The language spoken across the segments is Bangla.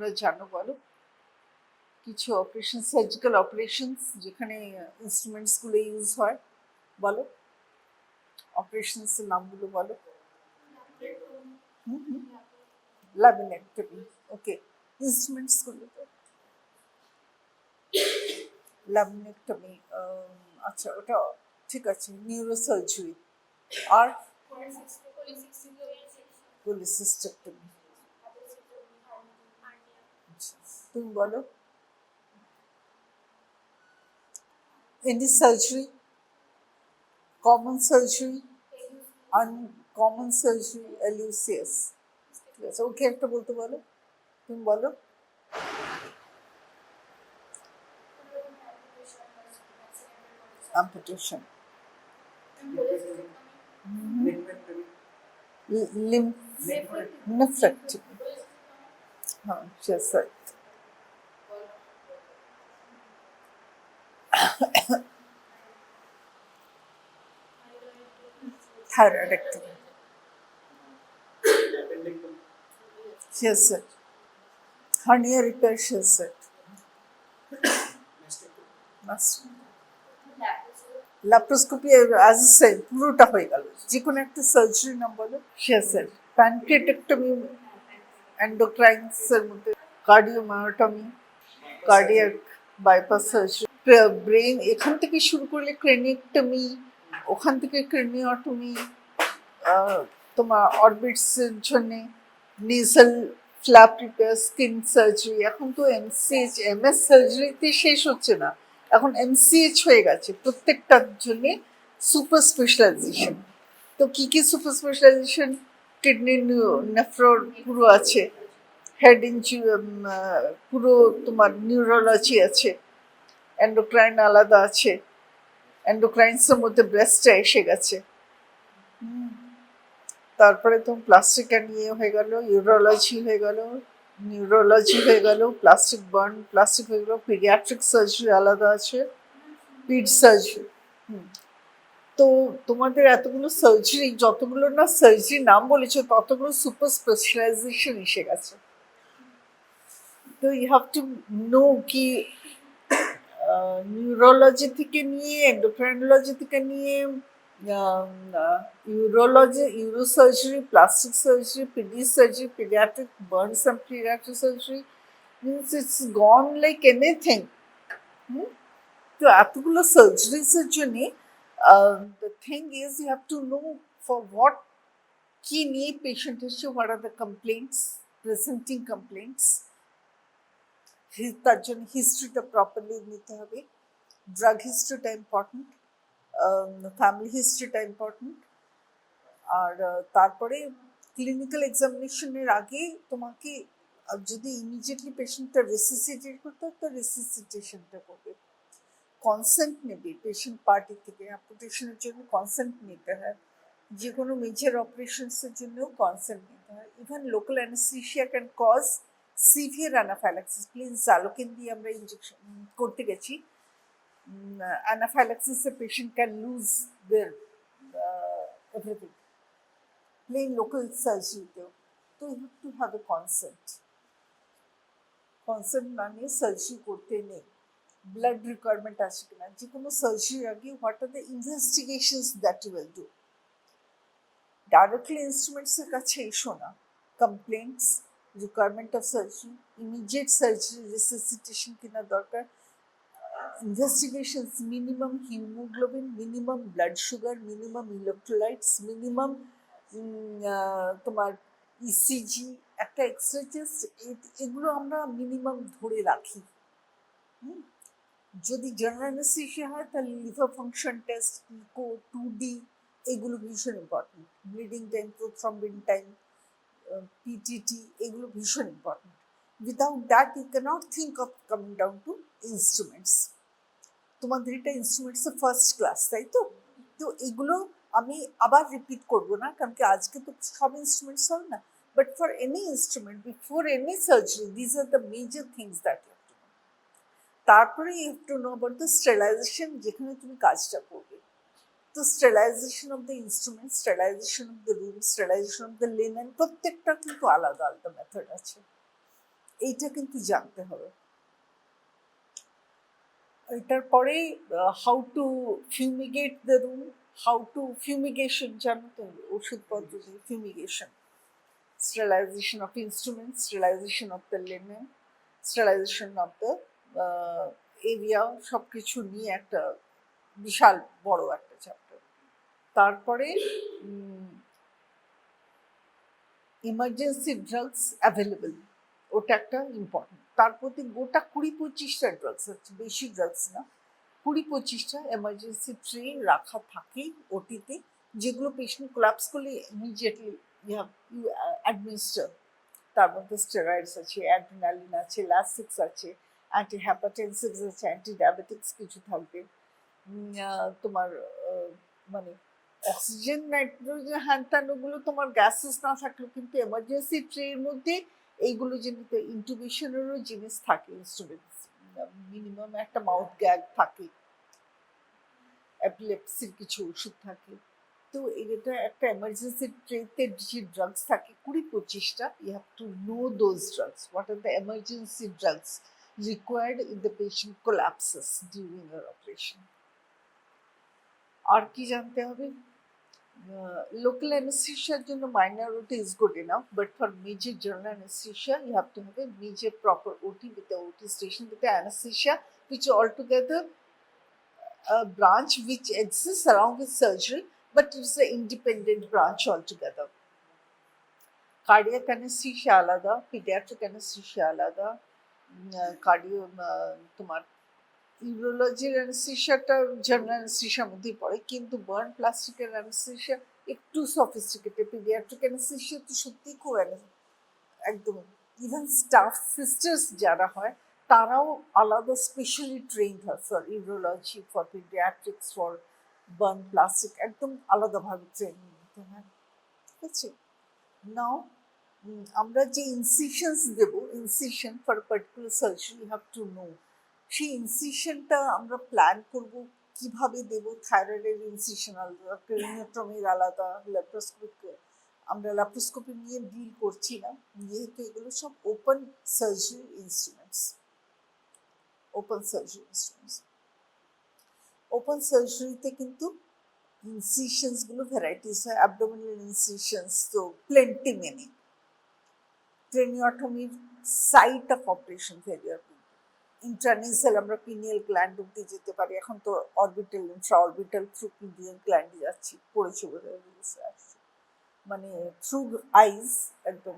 তোমরা জানো বলো কিছু অপারেশন, সার্জিক্যাল অপারেশনস যেখানে ইনস্ট্রুমেন্টসগুলো ইউজ হয়, বলো অপারেশনসের নামগুলো বলো। ল্যামিনেক্টমি, ওকে। ইনস্ট্রুমেন্টসগুলো তো ল্যামিনেক্টমি, আচ্ছা ওটা ঠিক আছে। নিউরোসার্জারি আর পলিসিস্টেক্টমি। তুমি বলো any surgery, common surgery, uncommon surgery, এলিউসিয়াস। ঠিক আছে, ওকে একটা বলতে বলো, তুমি বলো। amputation, nephrectomy. हाँ, yes, right. Thyroidectomy. Yes, sir. Hernia repair, yes, sir. Laparoscopy as a সেল পুরোটা হয়ে গেল, যে কোনো একটা সার্জারি নাম বলো। yes sir. প্যানক্রিয়াটেক্টমি এন্ডোক্রাইনসের মধ্যে, কার্ডিওমায়োটমি, কার্ডিয়াক বাইপাস সার্জারি, ব্রেন এখান থেকে শুরু করলে ক্রেনিয়েক্টমি, ওখান থেকে ক্রেনিওটমি, তোমার অরবিটসের জন্যে nasal flap repair, skin surgery. এখন তো এমসিএইচ এমএস সার্জারিতে শেষ হচ্ছে না, এখন এমসিএইচ হয়ে গেছে প্রত্যেকটার জন্যে সুপার স্পেশালাইজেশন। তো কী কী সুপার স্পেশালাইজেশন? কিডনি নেফ্রোর পুরো আছে, হেড পুরো তোমার নিউরোলজি আছে, এন্ডোক্রাইন আলাদা আছে, এন্ডোক্রাইন্সের মধ্যে ব্রেস্টটা এসে গেছে। তারপরে তো প্লাস্টিক নিয়ে হয়ে গেল, ইউরোলজি হয়ে গেল, নিউরোলজি হয়ে গেল, প্লাস্টিক বার্ন প্লাস্টিক হয়ে গেল, পিডিয়াট্রিক সার্জারি আলাদা আছে, পিড সার্জারি। তো তোমাদের এতগুলো সার্জারি, যতগুলো না সার্জারি নাম বলেছো ততগুলো সুপার স্পেশালাইজেশন এসে গেছে। তো ইউ হ্যাভ টু নো কি নিউরোলজি থেকে নিয়ে, এন্ডোক্রাইনোলজি থেকে নিয়ে, urology, neurosurgery, plastic surgery, PD surgery, pediatric burns and pediatric surgery, means it's gone like anything. তো এতগুলো সার্জারিসের জন্যে the thing is you have to know for what কি নিয়ে পেশেন্ট এসছে, what are the complaints, presenting complaints, তার জন্য হিস্ট্রিটা প্রপারলি নিতে হবে। ড্রাগ হিস্ট্রিটা ইম্পর্টেন্ট, ফ্যামিলি হিস্ট্রিটা ইম্পর্টেন্ট। আর তারপরে ক্লিনিক্যাল এক্সামিনেশনের আগে তোমাকে যদি ইমিডিয়েটলি পেশেন্টটা রেসিসিটেট করতে হয় তো রেসিসিটেশনটা করবে, কনসেন্ট নেবে পেশেন্ট পার্টি থেকে। অ্যাম্পুটেশনের জন্য কনসেন্ট নিতে হয়, যে কোনো মেজর অপারেশনসের জন্যও কনসেন্ট নিতে হয়। Even local anaesthesia can cause severe anaphylaxis. Please জালোকেন দিয়ে আমরা ইঞ্জেকশন করতে গেছি, অ্যানাফাইলাক্সিসে patient can lose their everything, plain local সার্জারিতেও। তো you have to have a consent, consent না নিয়ে সার্জারি করতে নেই। ব্লাড রিকোয়ারমেন্ট আছে কিনা, যে কোনো সার্জারির আগে what are the investigations that you will do. Directly ইনস্ট্রুমেন্টসের কাছে এসো না। Complaints, requirement of surgery, immediate surgery, resuscitation কিনা দরকার, investigations, minimum haemoglobin, minimum blood sugar, minimum electrolytes, minimum তোমার ইসিজি, একটা এক্সরে টেস্ট, এগুলো আমরা মিনিমাম ধরে রাখি। যদি জেনারেল অ্যানেস্থেশিয়া হয় তাহলে liver function test, eco, 2D, এগুলো ভীষণ important. Bleeding time, prothrombin time, PTT, এগুলো ভীষণ important. Without that you can't think of coming down to instruments. তোমাদের এটা ইনস্ট্রুমেন্টসের ফার্স্ট ক্লাস, তাই তো? তো এগুলো আমি আবার রিপিট করবো না, কারণ কি আজকে তো সব ইনস্ট্রুমেন্টস হবে না, but for any instrument before any surgery this are the major things that you have to know. তারপরে you have to know about the sterilisation, যেখানে তুমি কাজটা করবে। তো sterilisation of the instrument, sterilisation of the room, sterilisation of the linen, প্রত্যেকটা কিন্তু আলাদা আলাদা মেথড আছে। এইটা কিন্তু জানতে হবে। এটার পরে how to fumigate the room, how to fumigation, জানো তো ওষুধপত্র দিয়ে fumigation, sterilization of instruments, sterilization of the linen, sterilization of the area, সব কিছু নিয়ে একটা বিশাল বড় একটা চ্যাপ্টার। তারপরে ইমার্জেন্সি ড্রাগস অ্যাভেলেবল, ওটা একটা ইম্পর্টেন্ট। তার প্রতি গোটা 20-25টা ড্রাগস আছে, বেশি ড্রাগস না, 20-25টা এমার্জেন্সি ট্রে রাখা থাকেই ওটিতে, যেগুলো পেশেন্ট কোলাপস করলে ইমিডিয়েটলি ইউ অ্যাডমিনিস্টার। তার মধ্যে স্টেরয়েডস আছে, অ্যাড্রিনালিন আছে, লাসিক্স আছে, অ্যান্টি হ্যাপাটেনসিভস আছে, অ্যান্টি ডায়াবেটিক্স কিছু থাকবে, তোমার মানে অক্সিজেন, নাইট্রোজেন, হ্যান ত্যান, ওগুলো তোমার গ্যাসেস না থাকলেও কিন্তু এমার্জেন্সি ট্রের মধ্যে এইগুলো যেগুলো ইন্টুবেশনেরও জিনিস থাকে, ইনস্ট্রুমেন্টস, মিনিমাম একটা মাউথ গ্যাগ থাকে, অ্যাপিলেপসির কিছু ওষুধ থাকে। তো এটা একটা এমার্জেন্সি ট্রেতে যে ড্রাগস থাকে 20-25টা, you have to know those drugs, what are the emergency drugs required in the patient collapses during your operation. আর কি জানতে হবে? লোকাল অ্যানেস্থেশিয়ার জন্য minor OT is good enough, but for major general anaesthesia you have to have a major proper OT with the OT station with the anesthesia, which altogether a branch which exists along with surgery, but it's an independent branch altogether. Cardiac anesthesia আলাদা, pediatric anesthesia আলাদা, কার্ডিও তোমার ইউরোলজির অ্যানেস্থেশিয়াটা জেনারেল অ্যানেস্থেশিয়ার মধ্যেই পড়ে, কিন্তু বার্ন প্লাস্টিকের অ্যানেস্থেশিয়া একটু সফিস্টিকেটেড। পিডিয়াট্রিক অ্যানেস্থেশিয়া তো সত্যিই খুব একদম, ইভেন স্টাফ সিস্টার্স যারা হয় তারাও আলাদা স্পেশালি ট্রেন্ড হয় for urology, for paediatrics, for burn plastic, একদম আলাদাভাবে ট্রেনিং নিতে হয়। ঠিক আছে, নাও আমরা যে ইনসিশনস দেবো, incision for particular surgery you have to know, সেই ইনসিশনটা আমরা প্ল্যান করব কিভাবে দেব। থাইরয়েডের ইনসিশন আলাদা, ক্রেনিওটমির আলাদা, ল্যাপ্রোস্কোপিক, আমরা ল্যাপ্রোস্কোপি নিয়ে ডিল করছি না, যেহেতু এগুলো সব open surgery instruments. Open surgery instruments, open সার্জারিতে কিন্তু ইনসিশনসগুলো ভ্যারাইটিস হয়। অ্যাবডোমিনাল ইনসিশনস তো প্লেন্টি মেনি, ক্রেনিওটমির site of operation varies, intranasal আমরা পিনিয়াল গ্ল্যান্ড অব্দি যেতে পারি, এখন তো orbital, intra orbital through pineal গ্ল্যান্ডে যাচ্ছি, পড়েছি বোধহয়, মানে থ্রু আইজ একদম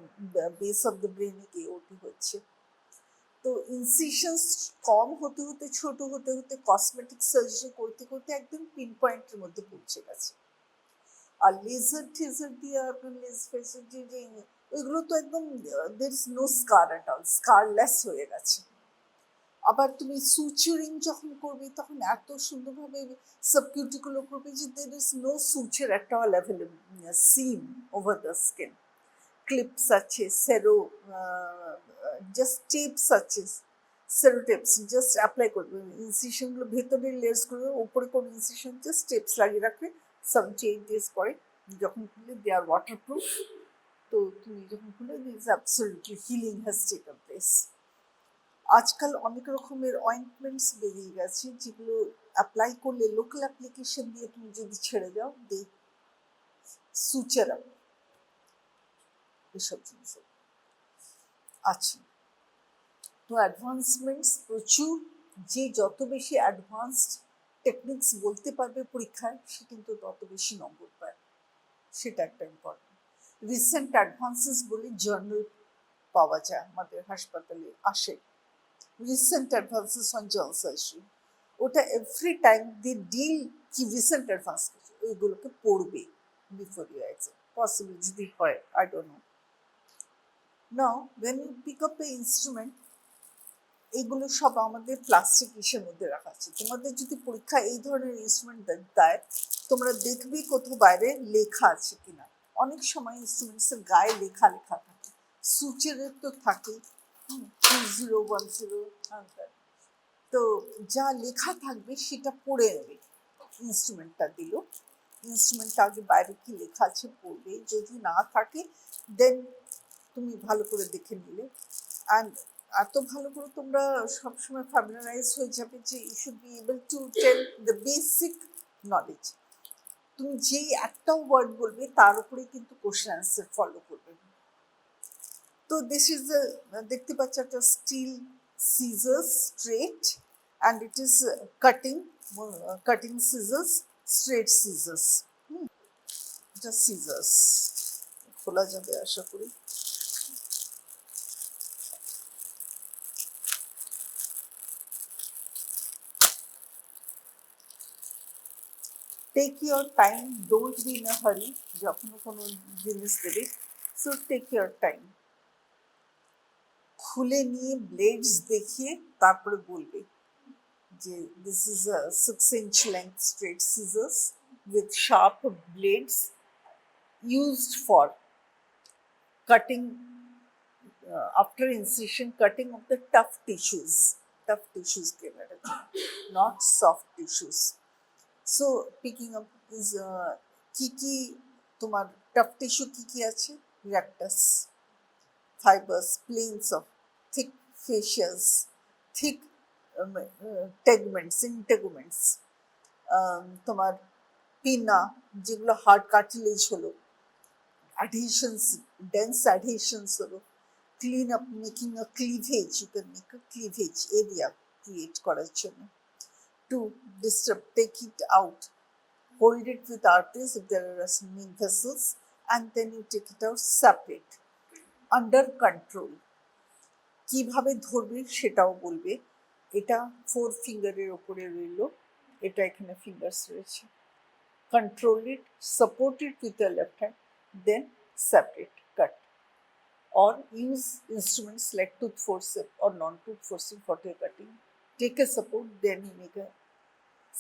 বেস অফ দ্য ব্রেনে গিয়ে ওটি হচ্ছে। তো ইনসিশনস কম হতে হতে, ছোট হতে হতে, কসমেটিক সার্জারি করতে করতে একদম পিন পয়েন্টের মধ্যে পৌঁছে গেছে। আর লেজার টেজার দিয়ে আপনার লেজার যে ওইগুলো তো একদম there is no scar at all, scarless হয়ে গেছে। আবার তুমি সুচারিং যখন করবে তখন এত সুন্দরভাবে সাবকিউটিকুলো করবে যে there is no suture at all available, seam over the skin. Clips আছে, সেরো জাস্ট টেপস আছে, সেরো টেপস জাস্ট অ্যাপ্লাই করবে, ইনসিশনগুলো ভেতরে লেস করবে, ওপরে কোনো ইনসিশন জাস্ট টেপস লাগিয়ে রাখবে, 7-8 days পরে যখন খুলে দে আর ওয়াটারপ্রুফ। তো তুমি যখন খুলে this absolutely healing has taken place. আজকাল অনেক রকমের অয়েন্টমেন্টস বেরিয়ে গেছে যেগুলো অ্যাপ্লাই করলে, লোকাল অ্যাপ্লিকেশন দিয়ে তুমি যদি ছেড়ে দাও, দে সুচার আপ, এসব জিনিস। আচ্ছা, তো অ্যাডভান্সমেন্টস প্রচুর, যে যত বেশি অ্যাডভান্সড টেকনিক্স বলতে পারবে পরীক্ষায়, সে কিন্তু তত বেশি নম্বর পায়, সেটা একটা ইম্পর্টেন্ট। রিসেন্ট অ্যাডভান্সেস বলে জার্নাল পাওয়া যায়, আমাদের হাসপাতালে আসে recent advances on journal surgery, ওটা এভরি টাইম দি ডিল কি রিসেন্ট অ্যাডভান্স কিছু, ওইগুলোকে পড়বে বিফোর ইউ এক্সাম, পসিবল যদি হয়, I don't know. Now when you pick up the instrument, এইগুলো সব আমাদের প্লাস্টিক ইসের মধ্যে রাখা আছে। তোমাদের যদি পরীক্ষা এই ধরনের ইনস্ট্রুমেন্ট দেয়, তোমরা দেখবে কোথাও বাইরে লেখা আছে কিনা। অনেক সময় ইনস্ট্রুমেন্টসের গায়ে লেখা লেখা থাকে, সুচেরের তো থাকে 2010, তো যা লেখা থাকবে সেটা পড়ে নেবে। ইনস্ট্রুমেন্টটা দিল, ইনস্ট্রুমেন্টটা আগে বাইরে কি লেখা আছে পড়বে, যদি না থাকে দেন তুমি ভালো করে দেখে নিলে। অ্যান্ড এত ভালো করে তোমরা সবসময় ফ্যামিলারাইজ হয়ে যাবে যে you should be able to tell the basic knowledge. তুমি যেই একটা ওয়ার্ড বলবে তার উপরে কিন্তু কোশ্চেন অ্যান্সার ফলো করবে। তো দিস ইজ দেখতে পাচ্ছ একটা steel scissors straight and it is cutting scissors, straight scissors. এটা সিজার্স খোলা যাবে আশা করি। Take your time, don't be in a hurry যখন কোনো জিনিস দেবে, সো টেক ইউর টাইম। খুলে নিয়ে ব্লেডস দেখিয়ে তারপরে বলবে যে this is a 6-inch length straight scissors with sharp blades used for cutting after incision, cutting of the tough tissues not soft tissues. So picking up is কি কি তোমার tough tissue কি কি আছে? Rectus fibers, planes of thick fascias, thick tegments, integuments, তোমার পিনা যেগুলো হার্ড কার্টিলেজ হলো, adhesions, dense adhesions হলো, clean up, making a cleavage, you can make a cleavage area create করার জন্য, to disturb, take it out, hold it with arteries if there are swimming vessels, and then you take it out separate, under control. কিভাবে ধরবে সেটাও বলবে। এটা 4 ফিঙ্গারের ওপরে রইল, এটা এখানে ফিঙ্গার্স রয়েছে। Control it, support it with the left hand, then separate, cut. Or use instruments like tooth forceps or non-tooth forceps for cutting. Take a support, then you make a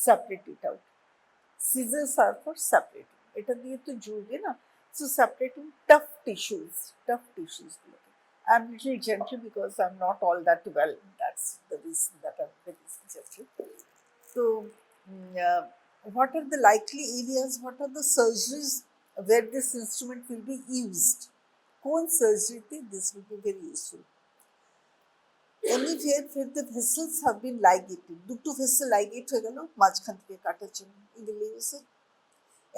separate it out. Scissors are for separating. এটা দিয়ে তো জুড়বে না, so separating tough tissues. I'm little gentle because I'm not all that well. That's the reason that I'm very gentle. So, what are the likely areas? What are the surgeries where this instrument will be used? কোন সার্জারিতে this will be very useful? Anywhere where the vessels have been ligated, দুটো ভেসেল লাইগেট হয়ে গেল মাঝখান থেকে কাটার জন্য, you will use it.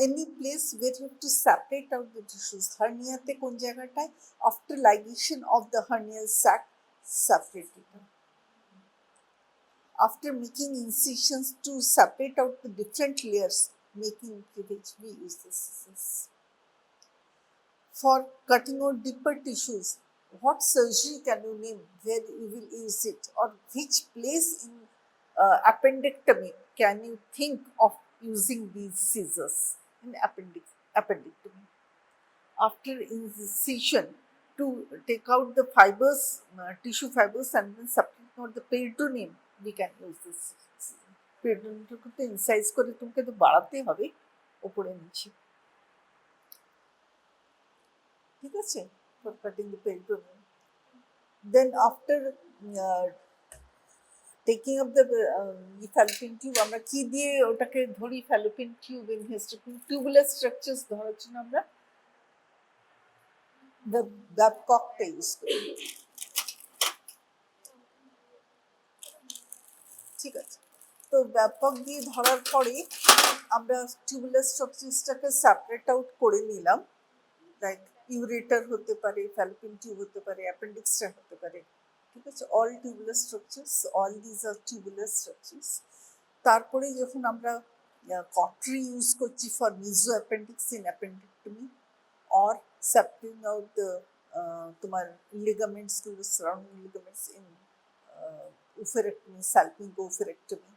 Any place where you have to separate out the tissues, herniaতে কোন জায়গাটায়, after ligation of the hernial sac, separate it out. After making incisions to separate out the different layers, making cleavage, we use the scissors. For cutting out deeper tissues, what surgery can you name where you will use it, or which place in appendectomy can you think of using these scissors in appendectomy? After incision to take out the fibers, tissue fibers, and then separating out the peritoneum, we can use this. Peritoneum to incise করে তোমাকে তো বাড়াতে হবে উপরে নিচে, ঠিক আছে, for cutting the peritoneum. Then after taking up the fallopian tube, আমরা কি দিয়ে ওটাকে ধরি? fallopian tube in hysterectomy, tubular structures ধরার জন্য আমরা the Babcock use করি, ঠিক আছে। তো Babcock দিয়ে ধরার পরে আমরা tubular structuresটাকে separate out করে নিলাম, লাইক ইউরেটার হতে পারে, fallopian tube হতে পারে, appendixটা হতে পারে, ঠিক আছে, all tubular structures, all these are tubular structures. তারপরে যখন আমরা cautery ইউজ করছি for mesoappendix in appendectomy, or separating out the তোমার ligaments, to the surrounding ligaments in oophorectomy, salpingo-oophorectomy,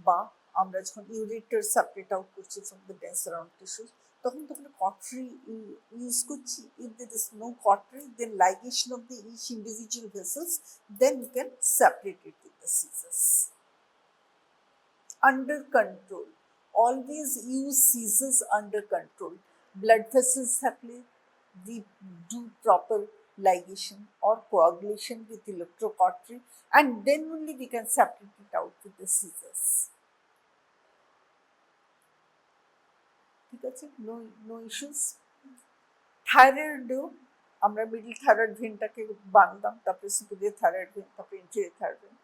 বা আমরা যখন ইউরেটার সেপারেট আউট করছি from the dense around tissues, তখন cautery use করছি. If there is no cautery, then ligation of the each individual vessels, then you can separate it with the scissors. Under control, always use scissors under control. Blood vessels থাকলে we do proper ligation or coagulation with electrocautery, and then only we can separate it out with the scissors. ঠিক আছে, no issues. Thyroideo, আমরা মিডল থাইরয়েড ভেনটাকে বাঁধলাম, তারপরে সুপিরিয়র থাইরয়েড ভেন, তারপরে inferior thyroid vein,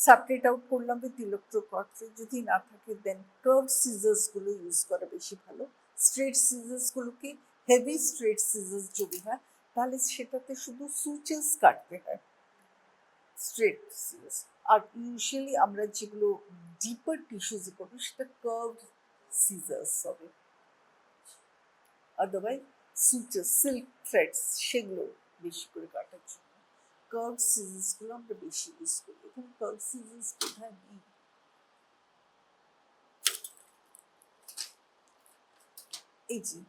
separate out করলাম উইথ ইলেকট্রোকর্ডসে। যদি না থাকে দেন কার্ভ সিজার্সগুলো ইউজ করা বেশি ভালো। স্ট্রেট সিজার্সগুলোকে, হেভি স্ট্রেট সিজার্স যদি হয় তাহলে সেটাতে শুধু সুচেস কাটতে হয়, স্ট্রেট সিজার্স। আর ইউজুয়ালি আমরা যেগুলো ডিপার টিস্যুজে করবো সেটা কার্ভ সিজার্স হবে। আদারওয়াইজ সুচেস, সিল্ক থ্রেডস, সেগুলো বেশি করে কাটার জন্য কার্ভ সিজার্সগুলো আমরা বেশি ইউজ করি। এখানে কার্ভ সিজার্স কোথায় নেই? এই যে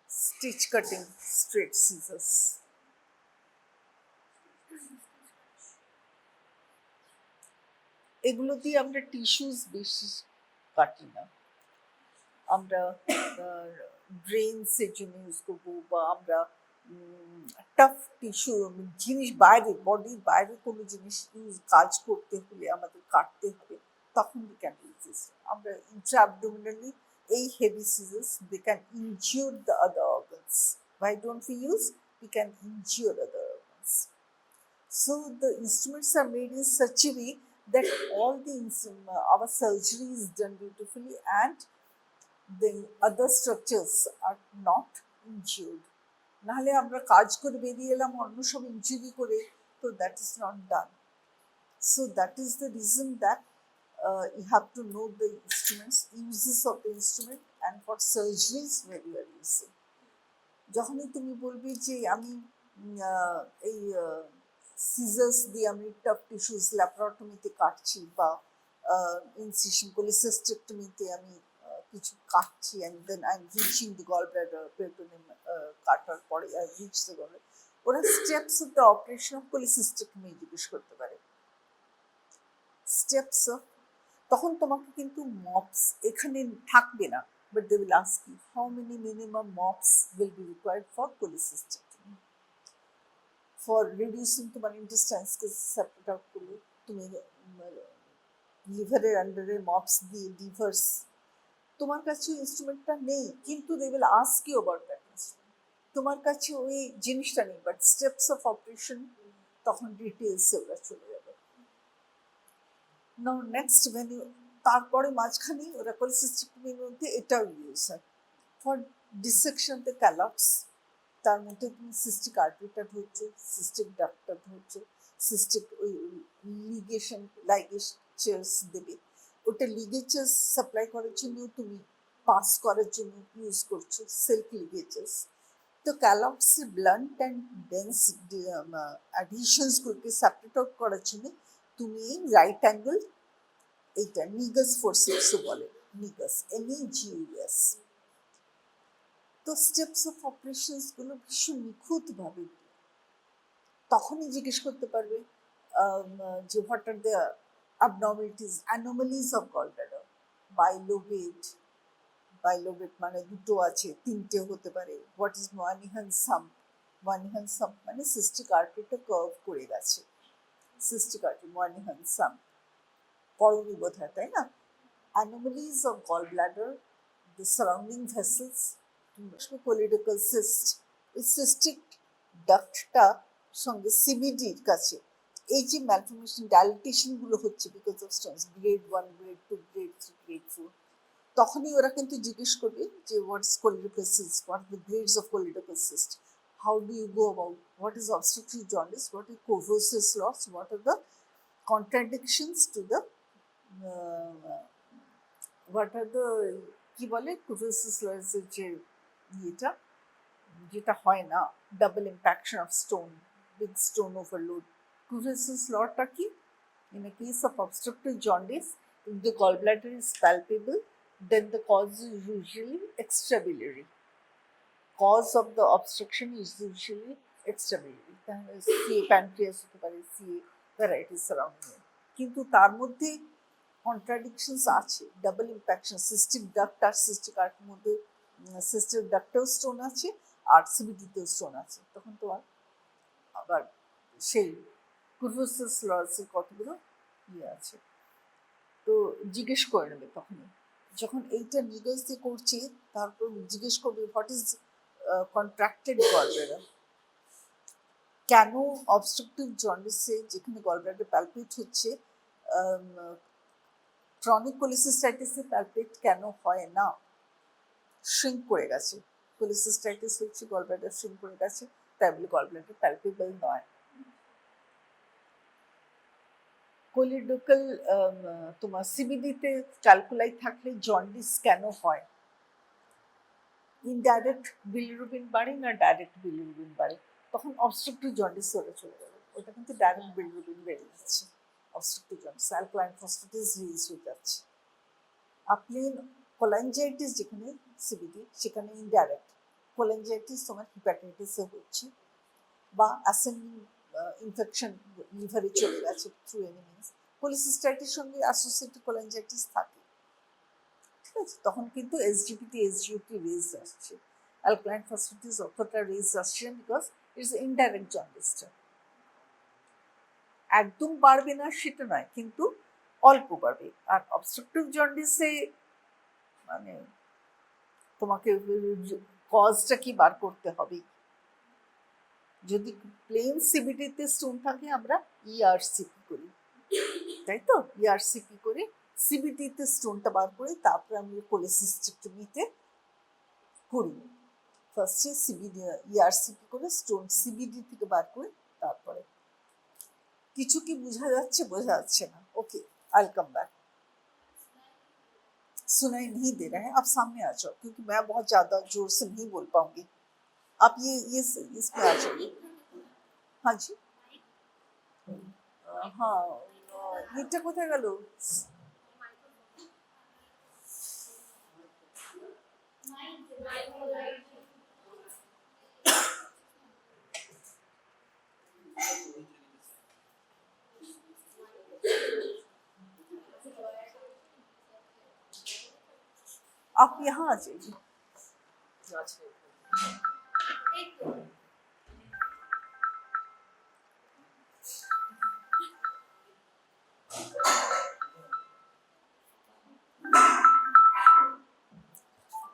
স্টিচ কাটিং স্ট্রেট সিজার্স, এগুলো দিয়ে আমরা টিস্যুস বেশি কাটি না। আমরা ব্রেনসের জন্য ইউজ করবো, বা আমরা টাফ টিস্যু জিনিস বাইরে, বডির বাইরে কোনো জিনিস কাজ করতে হলে আমাদের কাটতে হবে, তখন we can use this. আমরা intra-abdominally এই heavy scissors, they can injure the other organs. Why don't we use? We can injure other organs. So the instruments are made in such a way that all the our surgery is done beautifully and the other structures are not injured. নাহলে আমরা কাজ করে বেরিয়ে এলাম অন্য সব ইনজুরি করে, তো that is not done. So that is the reason that you have to know the instruments, uses of the instrument, and for surgeries very very easy. যখনই তুমি বলবে যে আমি এই সিজার্স দিয়ে আমি টাফ টিস্যুস ল্যাপারোটমিতে কাটছি, বা ইনসিশন কোলিসিস্টেক্টমিতে আমি কিছু কাটছি, and then I am reaching the gall bladder, peritoneum কাটার পরে আই রিচ দ্য গল, ওরা steps of the operation of cholecystectomy জিজ্ঞেস করতে পারে। স্টেপস অফ, তখন তোমাকে কিন্তু মপস এখানে থাকবে না, but they will ask you how many minimum mops will be required for cholecystectomy, for reducing তোমার ইন্টেস্টাইনসকে সেপারেট আউট করলে তুমি লিভারের আন্ডারে মপস দিয়ে লিভার্স, তোমার কাছে ইনস্ট্রুমেন্টটা নেই, কিন্তু they will ask you about that instrument. তোমার কাছে ওই জিনিসটা নেই, বাট স্টেপস অফ অপারেশন তখন ডিটেলসে ওরা চলে যাবে। নাও নেক্সট when you, তারপরে মাঝখানে ওরা কোলিসিস্টেক্টমির মধ্যে এটাও ইউজ হয় ফর ডিসেকশন দ্য ক্যালপস। তার মধ্যে তুমি সিস্টিক আর্টারিটা ধরছো, সিস্টিক ডাক্টটা ধরছো, সিস্টিক ওই লিগেশন লাইগেচার্স দেবে, ওটা লিগেচার্স সাপ্লাই করার জন্য তুমি পাস করার জন্য ইউজ করছো সিল্ক লিগেচার্স। তো ক্যালপসের ব্লান্ট অ্যান্ড ডেন্স অ্যাডিশনসগুলোকে সেপারেট আউট করার জন্য তুমি এই রাইট অ্যাঙ্গেল, এইটা নিগাস ফোরসেপসও বলে, নিগাস, NEGUS। তো স্টেপস অফ অপারেশনসগুলো ভীষণ নিখুঁতভাবে তখনই জিজ্ঞেস করতে পারবে যে what are the abnormalities, anomalies of gallbladder, bilobat, bilobat মানে দুটো আছে, তিনটে হতে পারে, what is Moynihan sump, Moynihan sump মানে সিস্টিক আর্টারিটা কার্ভ করে গেছে, সিস্টিক আর্টারি Moynihan sump, করণী বোধ হয়, তাই না? Anomalies of gallbladder, the surrounding vessels, choledochal cyst, ওই সিস্টিক ডাক্টটা সঙ্গে সিবিডির কাছে এই যে ম্যালফরমেশন ডাইলেটেশনগুলো হচ্ছে because of stones, grade 1, grade 2, grade 3, grade 4, তখনই ওরা কিন্তু জিজ্ঞেস করবে যে what is choledochal cyst, what are the grades of choledochal cyst, how do you go about, what is obstructive jaundice, what is কোভোসিস law, what are the contradictions to the what are the কি বলে কোভোসিস লসের যে ইয়েটা, যেটা হয় না, double impaction of stone with stone overload. Couvreau's lawটা কি? In a case of obstructive jaundice, if the gallbladder is palpable, then the cause is usually extrabiliary. Cause of the obstruction is usually extrabiliary. তাহলে CA pancreas হতে পারে, CA varieties surrounding. কিন্তু তার মধ্যে কন্ট্রাডিকশনস আছে, ডাবল ইম্প্যাকশন, সিস্টিক ডাক্ট আর সিস্টিক আর্টের মধ্যে সিস্টিক ডাক্টেও স্টোন আছে আর সিবিডিতেও স্টোন আছে, তখন তোমার আবার সেই কুভোসিস লসের কতগুলো ইয়ে আছে, তো জিজ্ঞেস করে নেবে তখনই। যখন এইটা নিগাস দিয়ে করছে তারপর জিজ্ঞেস করবে হোয়াট ইজ কন্ট্রাক্টেড গলব্লাডার, কেন অবস্ট্রাকটিভ জন্ডিসে যেখানে গলব্লাডার প্যালপিট হচ্ছে ক্রনিক কোলিসিস্টাইটিসে প্যালপিট কেন হয় না? শ্রিঙ্ক করে গেছে, কোলিসিস্টাইটিস হচ্ছে গলব্লাডার শ্রিঙ্ক করে গেছে, তাই বলে গলব্লাডার প্যালপেবল নয়। কোলিডোকাল তোমার সিবিডিতে ক্যালকুলাই থাকলে জন্ডিস কেন হয়? ইনডাইরেক্ট বিলিরুবিন বাড়ে না ডাইরেক্ট বিলিরুবিন বাড়ে? তখন অবস্ট্রাকটিভ জন্ডিস চলে গেল, ওটা কিন্তু ডাইরেক্ট বিলিরুবিন বেড়ে যাচ্ছে, obstructive jaundice alkaline phosphatase release হয়ে যাচ্ছে। আপনি কোলাঞ্জাইটিস যেখানে সিবিডি সেখানে ইনডাইরেক্ট, কোলাঞ্জাইটিস তোমার হিপ্যাটাইটিসে হচ্ছে বা অ্যাসেন্ডিং ইনফেকশন লিভারে চলে গেছে থ্রু এনি মিনস, কোলিসিস্টাইটিস সঙ্গে অ্যাসোসিয়েটেড কোলাঞ্জাইটিস থাকে, ঠিক আছে? তখন কিন্তু এসজিপিটি এসজিওটি রেজ আসছে, অ্যালকালাইন ফসফেটেজ অতটা রেজ আসছে না, বিকজ ইটস ইনডাইরেক্ট জন্ডিসটা। একদম বাড়বে না সেটা নয়, কিন্তু অল্প বাড়বে। আর অবস্ট্রাকটিভ জন্ডিসে মানে তোমাকে কজটা কি বার করতে হবে। যদি প্লেন সিবিডিতে স্টোন থাকে আমরা ইআরসিপি করি, তাই তো? ইআরসিপি করে সিবিডিতে স্টোনটা বার করে তারপরে আমরা কোলিসিস্টেক্টমিতে করি। ফার্স্টে সিবিডি ইআরসিপি করে স্টোন সিবিডি থেকে বার করে তারপরে। কিছু কি বোঝা যাচ্ছে? বোঝা যাচ্ছে না? Okay, I will come back. सुनाई नहीं दे रहा है, आप सामने आ जाओ, क्योंकि मैं बहुत ज़्यादा जोर से नहीं बोल पाऊंगी। आप ये इसमें आ जाइए। हाँ जी, हाँ, এটা কোথায় গেল? आप यहाँ आ जाइए।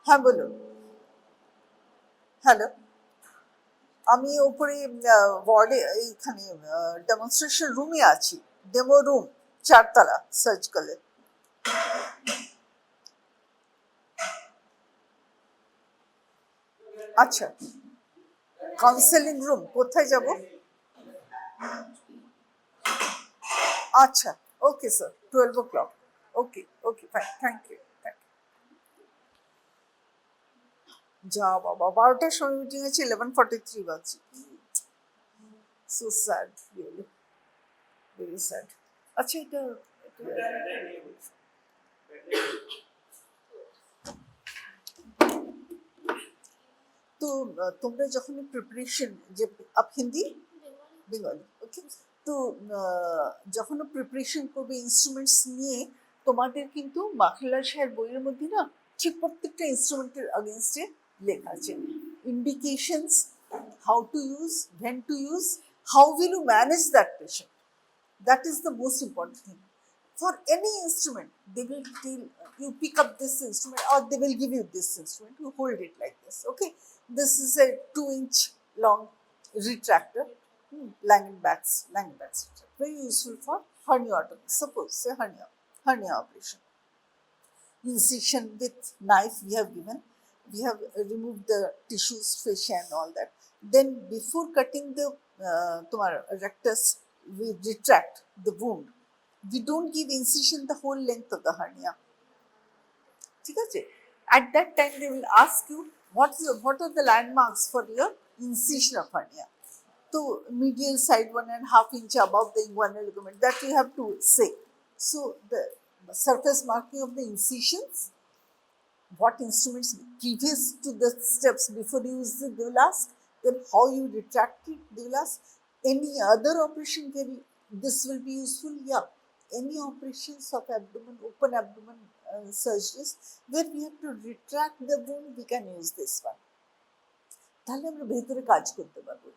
হ্যাঁ বলো। হ্যালো, আমি উপরে ওয়ার্ডে এইখানে ডেমনস্ট্রেশন রুমে আছি, ডেমো রুম 4 তলা সার্জিক্যালে। আচ্ছা, কাউন্সেলিং রুম কোথায় যাব? আচ্ছা, okay sir, 12 o'clock। Okay okay, fine, thank you. যা বাবা, 12টার সময় মিটিং আছে, 11:43 বাজছে। So sad, really very sad. আচ্ছা, এটা তো তোমরা যখন প্রিপারেশন যে আপ হিন্দি বেঙ্গলি, ওকে, তো যখন প্রিপারেশন করবে ইনস্ট্রুমেন্টস নিয়ে, তোমাদের কিন্তু মাখলাল সাহের বইয়ের মধ্যে না ঠিক প্রত্যেকটা ইনস্ট্রুমেন্টের আগেনস্টে লেখা আছে indications, how to use, when to use, how will you manage that patient. That is the most important thing. For any instrument, they will tell you pick up this instrument, or they will give you this instrument. You hold it like this. Okay, this is a 2-inch long retractor, Langenbach's retractor. Very useful for herniatomy. Suppose say hernia operation. Incision with knife we have given. We have removed the tissues, fascia, and all that. Then before cutting the rectus, we retract the wound. We don't give incision the whole length of the hernia. ঠিক আছে? At that time they will ask you what are the landmarks for your incision of hernia. So medial side 1.5 inch above the inguinal ligament, that you have to say. So the surface marking of the incisions, what instruments previous to the steps before you use it, they will ask. Then how you retract it, they will ask. Any other operation this will be useful? Yeah, any operations of abdomen, open abdomen surgeries where we have to retract the wound, we can use this one. তাহলে আমরা ভেতরে কাজ করতে পারবো।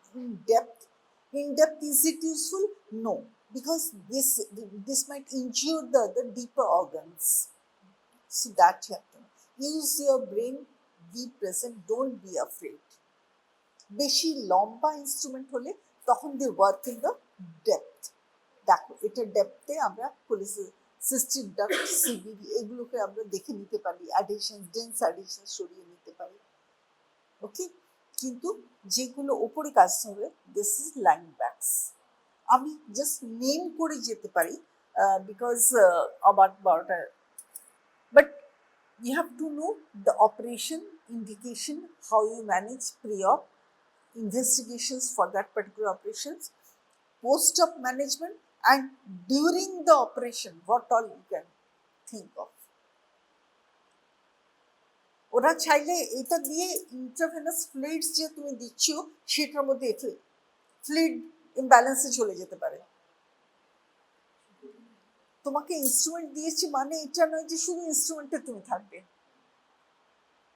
In depth is it useful? No, because this might injure the other deeper organs. So that you have to use your brain, be present, don't be afraid. বেশি লম্বা ইনস্ট্রুমেন্ট হলে তখন they work in the depth. দেখো এটা ডেপথে আমরা সিস্টিক ডাক্ট, সিবিডি এগুলোকে আমরা দেখে নিতে পারি, অ্যাডিশন ডেন্স অ্যাডিশন সরিয়ে নিতে পারি। ওকে, কিন্তু যেগুলো ওপরে কাজ হবে দিস ইজ লাইন ব্যাকস। আমি জাস্ট নেম করে যেতে পারি বিকজ আবার 12টা, but you have to know the operation indication, how you manage pre-op investigations for that particular operations, post-op management, and during the operation what all you can think of. ওরা চাইলে এটা দিয়ে ইন্ট্রাভেনাস ফ্লুইডস যে তুমি দিচ্ছ সেটার মধ্যে ফ্লুইড ইমব্যালেন্সে চলে যেতে পারে। তোমাকে ইনস্ট্রুমেন্ট দিয়েছি মানে এটা নয় যে শুধু ইনস্ট্রুমেন্টে তুমি থাকবে,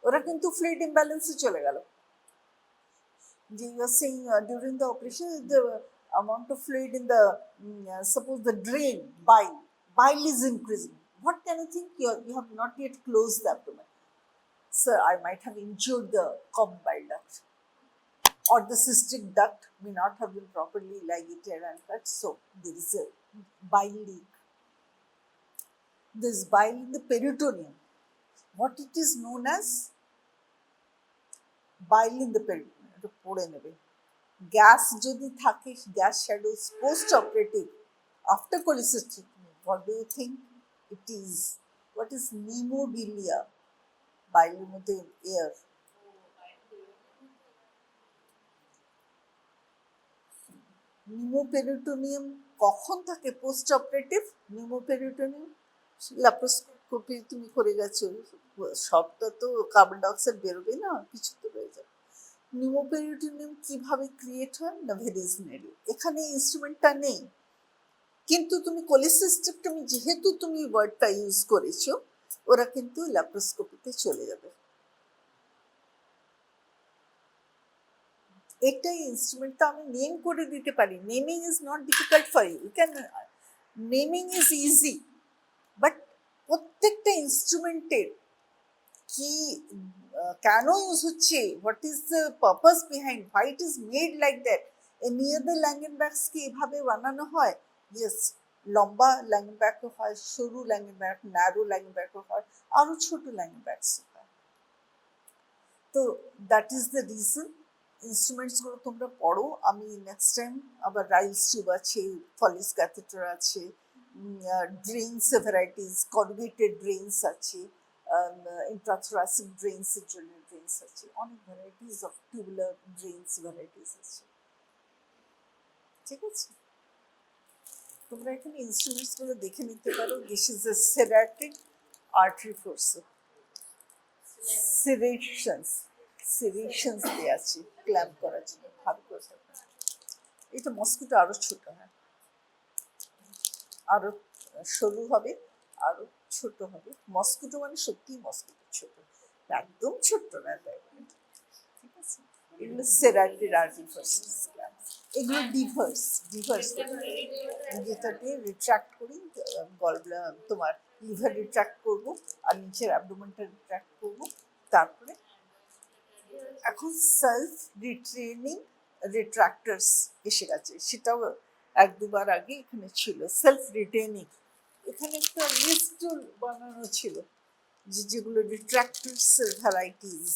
ওরা কিন্তু ফ্লুইড ইমব্যালেন্সে চলে গেল। যে you are saying during the operation the amount of fluid in the suppose the drain bile is increasing, what can you think? You have not yet closed the abdomen. Sir, I might have injured the common bile duct, or the cystic duct may not have been properly ligated and cut, so there is a bile leak. This bile in the peritoneum, what it is known as bile in the peritoneum, এটা পড়ে নেবে। গ্যাস যদি থাকে, gas shadows post operative after cholecystectomy, what do you think it is? What is pneumobilia? বাইলের মধ্যে এয়ার। নিউমোপেরিটোনিয়াম কখন থাকে পোস্ট অপারেটিভ? নিউমোপেরিটোনিয়াম ল্যাপ্রোস্কোপি তুমি করে গেছো, সবটা তো কার্বন ডাইঅক্সাইড বেরোবে না, কিছু তো রয়ে যাবে। নিউমোপেরিটোনিয়াম কিভাবে ক্রিয়েট হয় না, ভেরি সিনারি। এখানে ইনস্ট্রুমেন্টটা নেই, কিন্তু তুমি কোলিসিস্টেক্টমি যেহেতু তুমি ওয়ার্ডটা ইউজ করেছো, ওরা কিন্তু ল্যাপ্রোস্কোপিতে চলে যাবে। একটা ইনস্ট্রুমেন্টটা আমি নেম করে দিতে পারি, naming is not difficult for you, you can naming is easy, but প্রত্যেকটা ইনস্ট্রুমেন্টের কি কেন ইউজ হচ্ছে, what is the purpose behind, why it is made like that. Near ল্যাঙ্গেনব্যাকসকে এভাবে বানানো হয়, ইয়েস লম্বা ল্যাঙ্গেনব্যাকও হয়, সরু ল্যাঙ্গেনব্যাক, ন্যারো ল্যাঙ্গেনব্যাকও হয়, আরও ছোট ল্যাঙ্গেনব্যাকসও হয়। তো দ্যাট ইজ দ্য রিজন। ইনস্ট্রুমেন্টসগুলো তোমরা পড়ো, আমি নেক্সট টাইম আবার রাইলস টিউব আছে, ফলিস ক্যাথেটার আছে, ড্রেইনস ভ্যারাইটিস, কনভেটেড ড্রেইনস আছে, ইন্ট্রাথোরাসিক ড্রেইনসের জন্য ড্রেইনস আছে, অনেক ভ্যারাইটিস অফ টিউবুলার ড্রেইনস ভ্যারাইটিস আছে। ঠিক আছে, তোমরা এখানে ইনস্ট্রুমেন্টসগুলো দেখে নিতে পারো। দিস ইজ এ সেরাটিক আর্টারি ফোর্সেপস, সেরেশনস দিয়ে আছে ক্ল্যাম্প করার জন্য, ভালো করে থাকবে। এটা মস্কিটো আরো ছোট হয়, আরো সরু হবে, আরো ছোট হবে। মস্কিটো মানে সত্যি মস্কিটো ছোট, একদম ছোট্ট না, তাই ঠিক আছে। এগুলো সেরাটিক আর্টারি ফোর্সেপস ক্ল্যাম্প। এগুলো ডিভার্স যেটাতে রিট্রাক্ট করি, গলব্লা তোমার লিভার রিট্রাক্ট করবো আর নিচের অ্যাবডোমেনটা রিট্রাক্ট করবো। তারপরে এখন সেলফ রিট্রেনিং রিট্রাক্টার্স এসে গেছে, সেটাও 1-2বার আগে এখানে ছিল। সেলফ রিটেনিং, এখানে একটা লিস্ট বানানো ছিল যে যেগুলো রিট্রাক্টার্স ভ্যারাইটিস।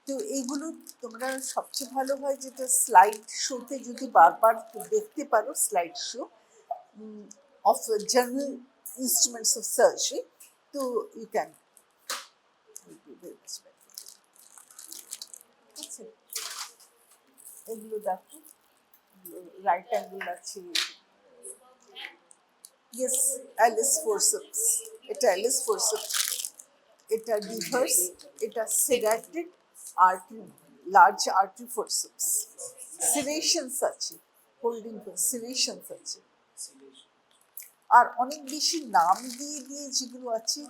তো এইগুলো তোমরা সবচেয়ে ভালো হয় যেটা স্লাইড শোতে যদি বারবার দেখতে পারো, slide show off journal instruments of surgery, তো ইউ ক্যান। আচ্ছা, এগুলো দেখো, রাইট অ্যাঙ্গেল আছে, ইয়েস অ্যালিস ফোর্সেপস, এটা অ্যালিস ফোর্সেপস, এটা ডিভার্স, এটা সেরাটিক আর্টারি, লার্জ আর্টারি ফোর্সেপস। সিরেশনস আছে, হোল্ডিং সিরেশনস আছে, আর অনেক বেশি নাম দিয়ে দিয়ে যেগুলো আছে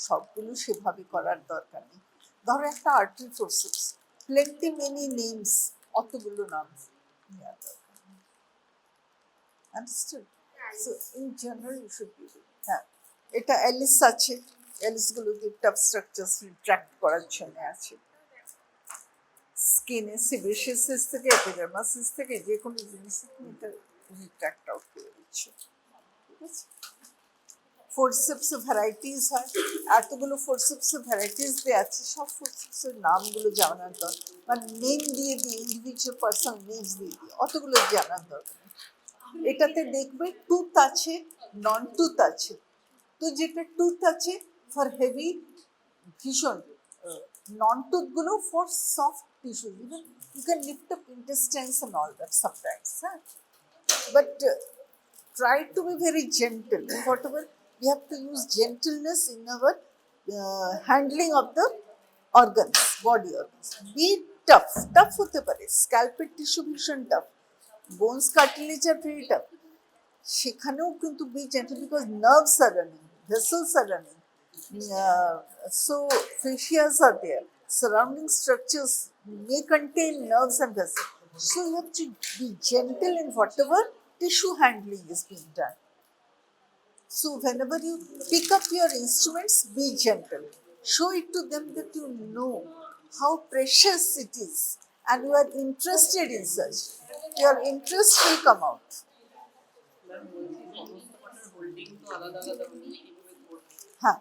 সবগুলো সেভাবে করার দরকার নেই। ধরো একটা artery forceps, plenty many names, অতগুলো নাম নেওয়ার দরকার নেই। Understood? So in general you should be. হ্যাঁ, এটা অ্যালিস আছে, অ্যালিসগুলো টাফ স্ট্রাকচারস রিট্রাক্ট করার জন্য আছে। স্কিনে সিবেশিয়াসিস থেকে এপিডার্মাসিস থেকে যে কোনো জিনিস তুমি এটা রিট্রাক্ট আউট করে দিচ্ছ, ঠিক আছে? ফোরসেপসের ভ্যারাইটিস হয়, এতগুলো ফোরসেপসের ভ্যারাইটিস দিয়ে আছে, সব ফোরসেপসের নামগুলো জানার দরকার, মানে নেম দিয়ে দিয়ে ইন্ডিভিজুয়াল পার্সন নেমস দিয়ে দিয়ে অতগুলো জানার দরকার। এটাতে দেখবে টুথ আছে, নন টুথ আছে। তো যেটা টুথ আছে ফর হেভি ভীষণ, নন টুথ গুলো for soft tissue, even you can lift up intestines and all that sometimes, হ্যাঁ, but try to be very gentle. Whatever we have to use gentleness in our handling of the organs, body organs. Be tough, tough হতে পারে, স্ক্যাল্পের টিস্যু ভীষণ tough, bones cartilage are very tough, সেখানেও কিন্তু be gentle because nerves are running, vessels are running, so fascias are there, surrounding structures may contain nerves and vessels, so you have to be gentle in whatever tissue handling is being done. So whenever you pick up your instruments, be gentle, show it to them that you know how precious it is and you are interested in such, your interest will come out. হ্যাঁ,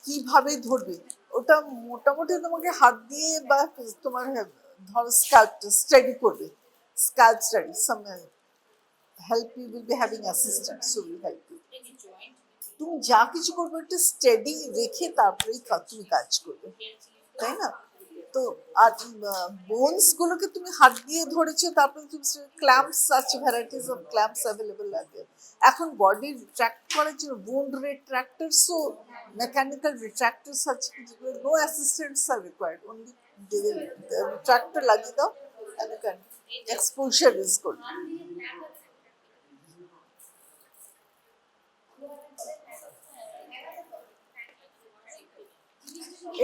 কিভাবে ধরবে ওটা মোটামুটি তোমাকে হাত দিয়ে বা তোমার ধরো স্ক্যাল্প স্টাডি করবে, scalp study, some help you will be having assistant, so will help you. তুমি যা কিছু করবে একটু স্টেডি রেখে তারপরেই তুমি কাজ করবে, তাই না? তো আর বোনস গুলোকে তুমি হাত দিয়ে ধরেছো, তারপরে তুমি ক্ল্যাম্পস আছে, ভ্যারাইটিস অফ ক্ল্যাম্পস অ্যাভেলেবল আছে এখন বডি রিট্রাক্ট করার জন্য, wound retractors, so mechanical retractors আছে, no assistants are required, only the retractor লাগিয়ে দাও and you can exposure is good.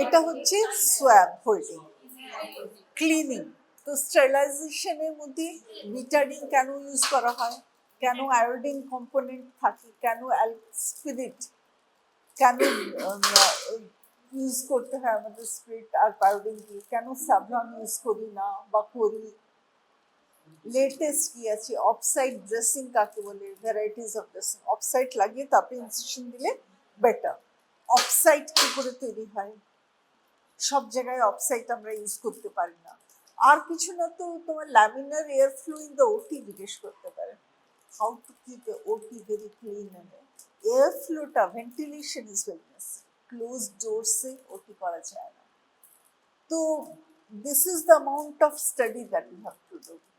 এটা হচ্ছে সোয়াব হোল্ডিং, ক্লিনিং। তো স্টেরিলাইজেশনের মধ্যে বিটাডিন কেন ইউজ করা হয়, কেন আয়োডিন কম্পোনেন্ট থাকে, কেন স্পিরিট কেন ইউজ করতে হয় আমাদের স্পিরিট আর আয়োডিন দিয়ে, কেন স্যাভলন ইউজ করি না বা করি, লেটেস্ট কি আছে, অফসাইড ড্রেসিং কাকে বলে, ভ্যারাইটিস অফ ড্রেসিং, অফসাইড লাগিয়ে তারপরে ইনসিশন দিলে বেটার। অফসাইড কি করে তৈরি হয়, সব জায়গায় অফসাইট আমরা ইউজ করতে পারি না। আর কিছু না, তো তোমার laminar air flow in the OT জিজ্ঞেস করতে পারে, how to keep the OT very clean and air ফ্লোটা, ventilation is very necessary, close ডোরসে ওটি করা যায় না। তো this is the amount of study that you have to do.